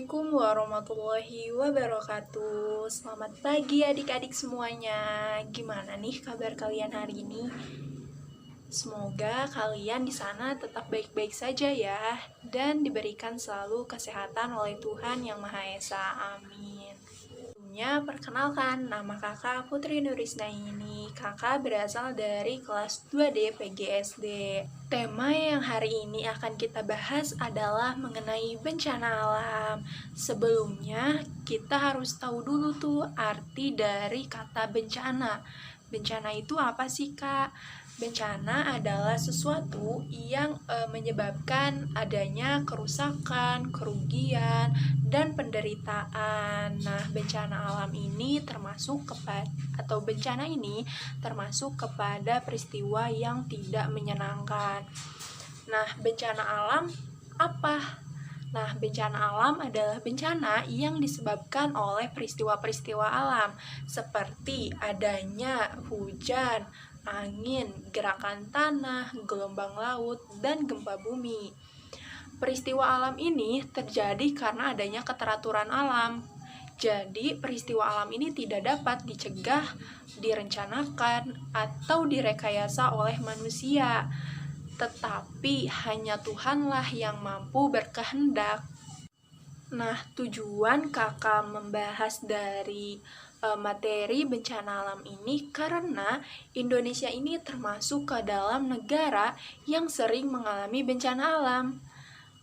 Assalamualaikum warahmatullahi wabarakatuh. Selamat pagi adik-adik semuanya. Gimana nih kabar kalian hari ini? Semoga kalian di sana tetap baik-baik saja ya dan diberikan selalu kesehatan oleh Tuhan Yang Maha Esa. Amin. Perkenalkan, nama kakak Putri Nurisnaini. Kakak berasal dari kelas 2D PGSD. Tema yang hari ini akan kita bahas adalah mengenai bencana alam. Sebelumnya, kita harus tahu dulu tuh arti dari kata bencana. Bencana itu apa sih, Kak? Bencana adalah sesuatu yang menyebabkan adanya kerusakan, kerugian, dan penderitaan. Nah, bencana alam ini bencana ini termasuk kepada peristiwa yang tidak menyenangkan. Nah, bencana alam apa? Nah, bencana alam adalah bencana yang disebabkan oleh peristiwa-peristiwa alam, seperti adanya hujan, angin, gerakan tanah, gelombang laut, dan gempa bumi. Peristiwa alam ini terjadi karena adanya keteraturan alam. Jadi, peristiwa alam ini tidak dapat dicegah, direncanakan, atau direkayasa oleh manusia. Tetapi hanya Tuhanlah yang mampu berkehendak. Nah, tujuan kakak membahas dari materi bencana alam ini karena Indonesia ini termasuk ke dalam negara yang sering mengalami bencana alam.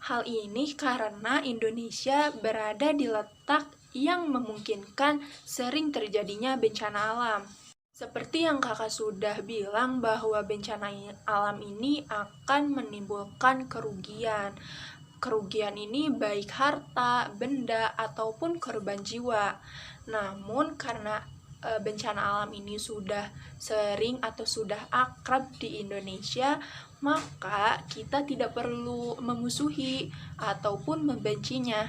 Hal ini karena Indonesia berada di letak yang memungkinkan sering terjadinya bencana alam. Seperti yang kakak sudah bilang bahwa bencana alam ini akan menimbulkan kerugian. Kerugian ini baik harta, benda, ataupun korban jiwa. Namun karena bencana alam ini sudah sering atau sudah akrab di Indonesia, maka kita tidak perlu memusuhi ataupun membencinya.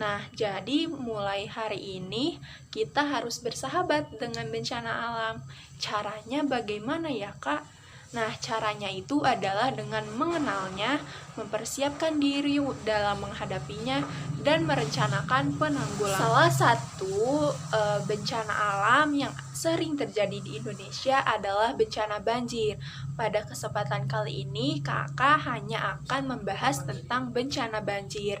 Nah, jadi mulai hari ini kita harus bersahabat dengan bencana alam. Caranya bagaimana ya, Kak? Nah, caranya itu adalah dengan mengenalnya, mempersiapkan diri dalam menghadapinya, dan merencanakan penanggulangan. Salah satu bencana alam yang sering terjadi di Indonesia adalah bencana banjir. Pada kesempatan kali ini, kakak hanya akan membahas tentang bencana banjir.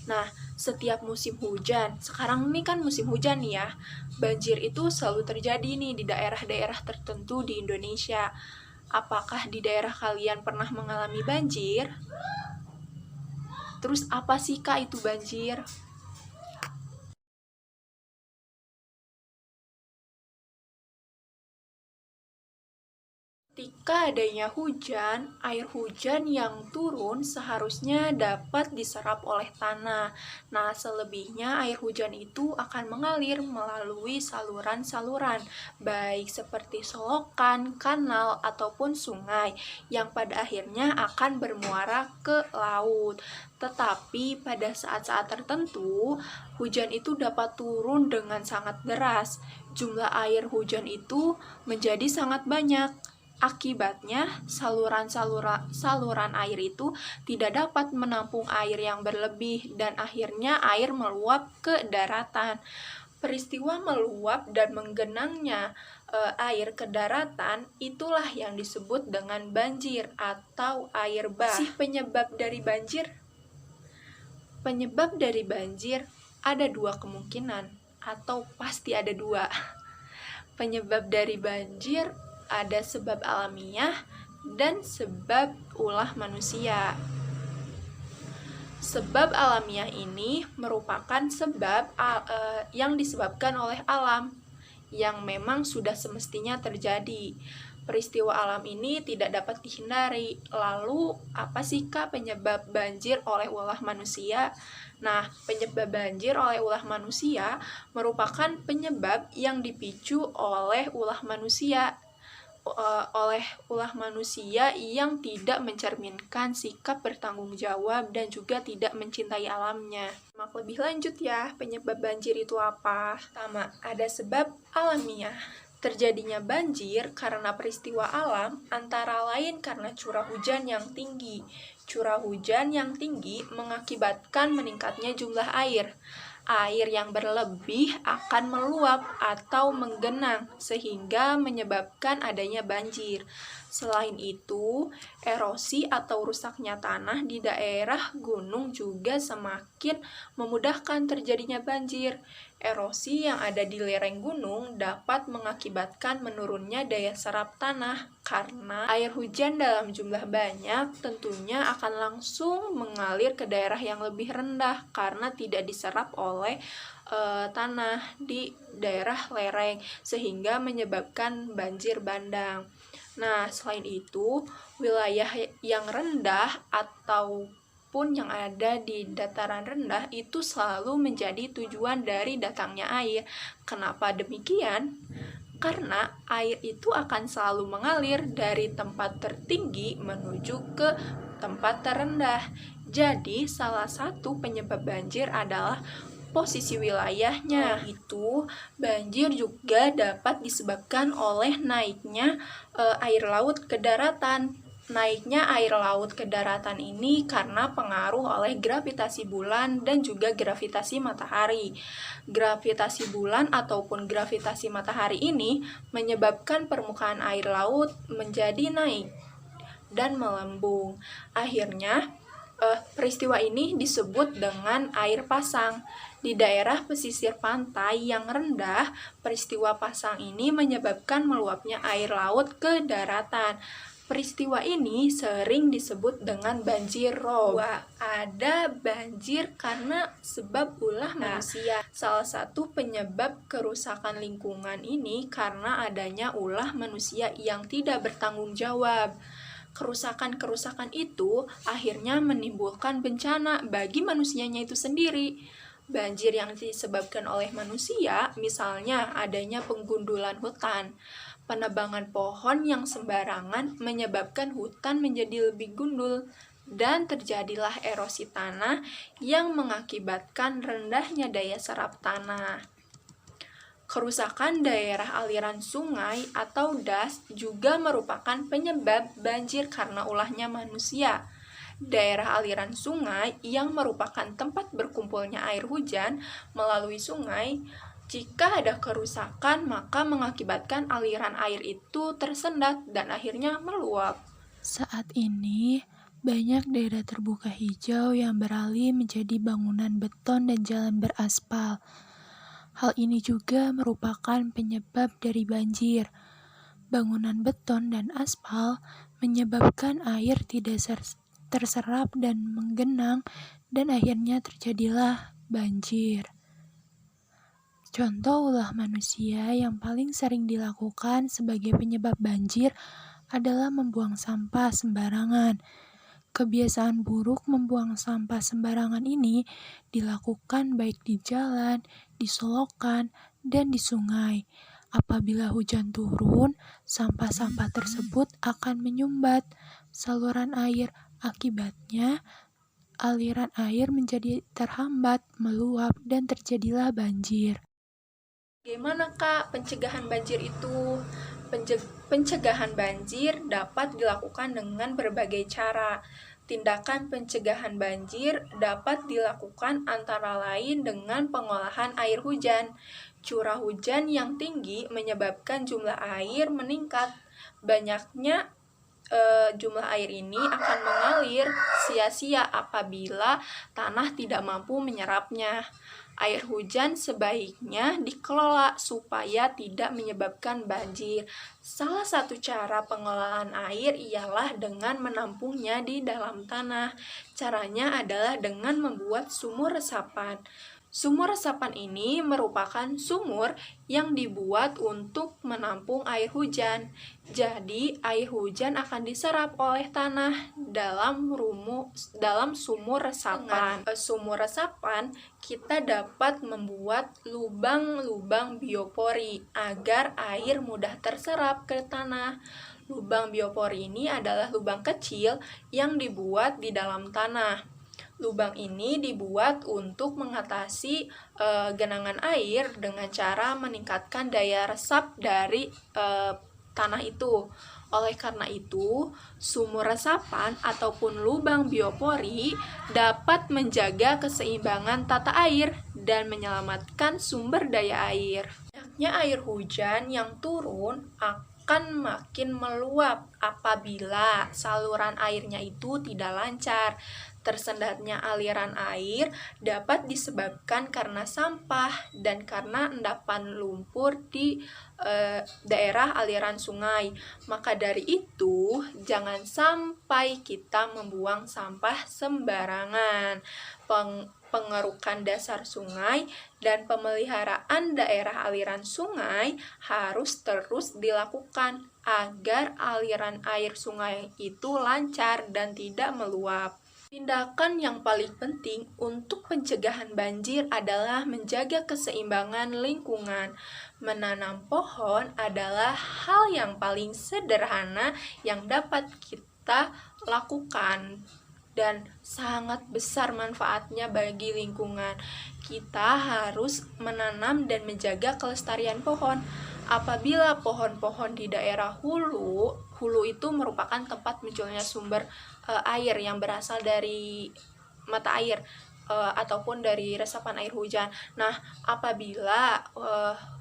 Nah, setiap musim hujan, sekarang ini kan musim hujan nih ya, banjir itu selalu terjadi nih di daerah-daerah tertentu di Indonesia. Apakah di daerah kalian pernah mengalami banjir? Terus apa sih Kak itu banjir? Ketika adanya hujan, air hujan yang turun seharusnya dapat diserap oleh tanah. Nah, selebihnya air hujan itu akan mengalir melalui saluran-saluran, baik seperti selokan, kanal, ataupun sungai, yang pada akhirnya akan bermuara ke laut. Tetapi pada saat-saat tertentu, hujan itu dapat turun dengan sangat deras. Jumlah air hujan itu menjadi sangat banyak. Akibatnya, saluran air itu tidak dapat menampung air yang berlebih dan akhirnya air meluap ke daratan. Peristiwa meluap dan menggenangnya air ke daratan itulah yang disebut dengan banjir atau air bah. Penyebab dari banjir? Penyebab dari banjir ada dua kemungkinan atau pasti ada dua. Penyebab dari banjir ada sebab alamiah dan sebab ulah manusia. Sebab alamiah ini merupakan sebab yang disebabkan oleh alam yang memang sudah semestinya terjadi. Peristiwa alam ini tidak dapat dihindari. Lalu, apa sih Kak penyebab banjir oleh ulah manusia? Nah, penyebab banjir oleh ulah manusia merupakan penyebab yang dipicu oleh ulah manusia yang tidak mencerminkan sikap bertanggung jawab dan juga tidak mencintai alamnya. Lebih lanjut ya, penyebab banjir itu apa? Pertama, ada sebab alamiah. Terjadinya banjir karena peristiwa alam antara lain karena curah hujan yang tinggi. Curah hujan yang tinggi mengakibatkan meningkatnya jumlah air. Air yang berlebih akan meluap atau menggenang sehingga menyebabkan adanya banjir. Selain itu, erosi atau rusaknya tanah di daerah gunung juga semakin memudahkan terjadinya banjir. Erosi yang ada di lereng gunung dapat mengakibatkan menurunnya daya serap tanah karena air hujan dalam jumlah banyak tentunya akan langsung mengalir ke daerah yang lebih rendah karena tidak diserap oleh tanah di daerah lereng sehingga menyebabkan banjir bandang. Nah, selain itu, wilayah yang rendah ataupun yang ada di dataran rendah itu selalu menjadi tujuan dari datangnya air. Kenapa demikian? Karena air itu akan selalu mengalir dari tempat tertinggi menuju ke tempat terendah. Jadi, salah satu penyebab banjir adalah posisi wilayahnya. Itu banjir juga dapat disebabkan oleh naiknya air laut ke daratan. Naiknya air laut ke daratan ini karena pengaruh oleh gravitasi bulan dan juga gravitasi matahari. Gravitasi bulan ataupun gravitasi matahari ini menyebabkan permukaan air laut menjadi naik dan melambung. Akhirnya, peristiwa ini disebut dengan air pasang. Di daerah pesisir pantai yang rendah, peristiwa pasang ini menyebabkan meluapnya air laut ke daratan. Peristiwa ini sering disebut dengan banjir rob. Ada banjir karena sebab ulah manusia. Salah satu penyebab kerusakan lingkungan ini karena adanya ulah manusia yang tidak bertanggung jawab. Kerusakan-kerusakan itu akhirnya menimbulkan bencana bagi manusianya itu sendiri. Banjir yang disebabkan oleh manusia, misalnya adanya penggundulan hutan. Penebangan pohon yang sembarangan menyebabkan hutan menjadi lebih gundul dan terjadilah erosi tanah yang mengakibatkan rendahnya daya serap tanah. Kerusakan daerah aliran sungai atau das juga merupakan penyebab banjir karena ulahnya manusia. Daerah aliran sungai yang merupakan tempat berkumpulnya air hujan melalui sungai, jika ada kerusakan maka mengakibatkan aliran air itu tersendat dan akhirnya meluap. Saat ini, banyak daerah terbuka hijau yang beralih menjadi bangunan beton dan jalan beraspal. Hal ini juga merupakan penyebab dari banjir. Bangunan beton dan aspal menyebabkan air tidak terserap dan menggenang, dan akhirnya terjadilah banjir. Contoh ulah manusia yang paling sering dilakukan sebagai penyebab banjir adalah membuang sampah sembarangan. Kebiasaan buruk membuang sampah sembarangan ini dilakukan baik di jalan, di solokan, dan di sungai. Apabila hujan turun, sampah-sampah tersebut akan menyumbat saluran air. Akibatnya, aliran air menjadi terhambat, meluap, dan terjadilah banjir. Bagaimana Kak pencegahan banjir itu? Pencegahan banjir dapat dilakukan dengan berbagai cara. Tindakan pencegahan banjir dapat dilakukan antara lain dengan pengolahan air hujan. Curah hujan yang tinggi menyebabkan jumlah air meningkat. Banyaknya jumlah air ini akan mengalir sia-sia apabila tanah tidak mampu menyerapnya. Air hujan sebaiknya dikelola supaya tidak menyebabkan banjir. Salah satu cara pengelolaan air ialah dengan menampungnya di dalam tanah. Caranya adalah dengan membuat sumur resapan. Sumur resapan ini merupakan sumur yang dibuat untuk menampung air hujan. Jadi, air hujan akan diserap oleh tanah dalam sumur resapan. Dengan sumur resapan, kita dapat membuat lubang-lubang biopori agar air mudah terserap ke tanah. Lubang biopori ini adalah lubang kecil yang dibuat di dalam tanah. Lubang ini dibuat untuk mengatasi genangan air dengan cara meningkatkan daya resap dari tanah itu. Oleh karena itu, sumur resapan ataupun lubang biopori dapat menjaga keseimbangan tata air dan menyelamatkan sumber daya air. Banyaknya air hujan yang turun akan makin meluap apabila saluran airnya itu tidak lancar. Tersendatnya aliran air dapat disebabkan karena sampah dan karena endapan lumpur di daerah aliran sungai. Maka dari itu, jangan sampai kita membuang sampah sembarangan. Pengerukan dasar sungai dan pemeliharaan daerah aliran sungai harus terus dilakukan agar aliran air sungai itu lancar dan tidak meluap. Tindakan yang paling penting untuk pencegahan banjir adalah menjaga keseimbangan lingkungan. Menanam pohon adalah hal yang paling sederhana yang dapat kita lakukan dan sangat besar manfaatnya bagi lingkungan. Kita harus menanam dan menjaga kelestarian pohon. Apabila pohon-pohon di daerah hulu itu merupakan tempat munculnya sumber air yang berasal dari mata air ataupun dari resapan air hujan. Nah, apabila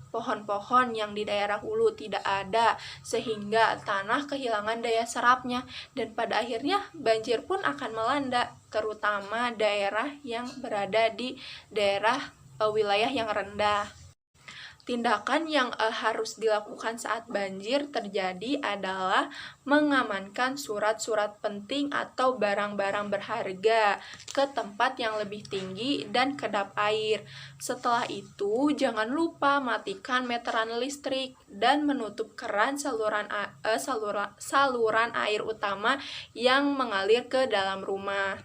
pohon-pohon yang di daerah hulu tidak ada sehingga tanah kehilangan daya serapnya dan pada akhirnya banjir pun akan melanda, terutama daerah yang berada di daerah wilayah yang rendah. Tindakan yang harus dilakukan saat banjir terjadi adalah mengamankan surat-surat penting atau barang-barang berharga ke tempat yang lebih tinggi dan kedap air. Setelah itu, jangan lupa matikan meteran listrik dan menutup keran saluran air utama yang mengalir ke dalam rumah.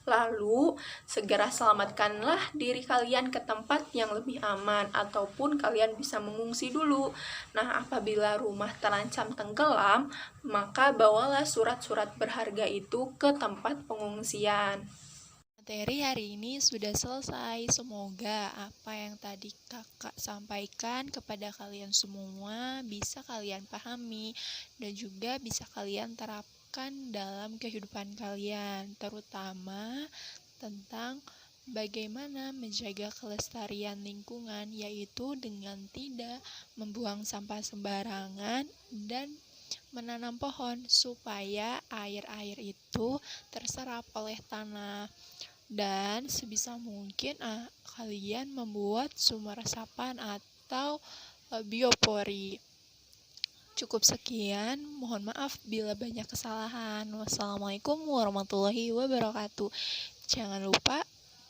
Lalu, segera selamatkanlah diri kalian ke tempat yang lebih aman, ataupun kalian bisa mengungsi dulu. Nah, apabila rumah terancam tenggelam, maka bawalah surat-surat berharga itu ke tempat pengungsian. Materi hari ini sudah selesai. Semoga apa yang tadi kakak sampaikan kepada kalian semua bisa kalian pahami dan juga bisa kalian terapkan dalam kehidupan kalian, terutama tentang bagaimana menjaga kelestarian lingkungan, yaitu dengan tidak membuang sampah sembarangan dan menanam pohon supaya air-air itu terserap oleh tanah. Dan sebisa mungkin kalian membuat sumur resapan atau biopori. Cukup sekian, mohon maaf bila banyak kesalahan. Wassalamualaikum warahmatullahi wabarakatuh. Jangan lupa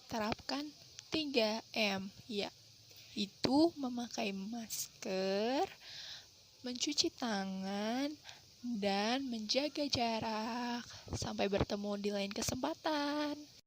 terapkan 3M, ya, itu memakai masker, mencuci tangan, dan menjaga jarak. Sampai bertemu di lain kesempatan.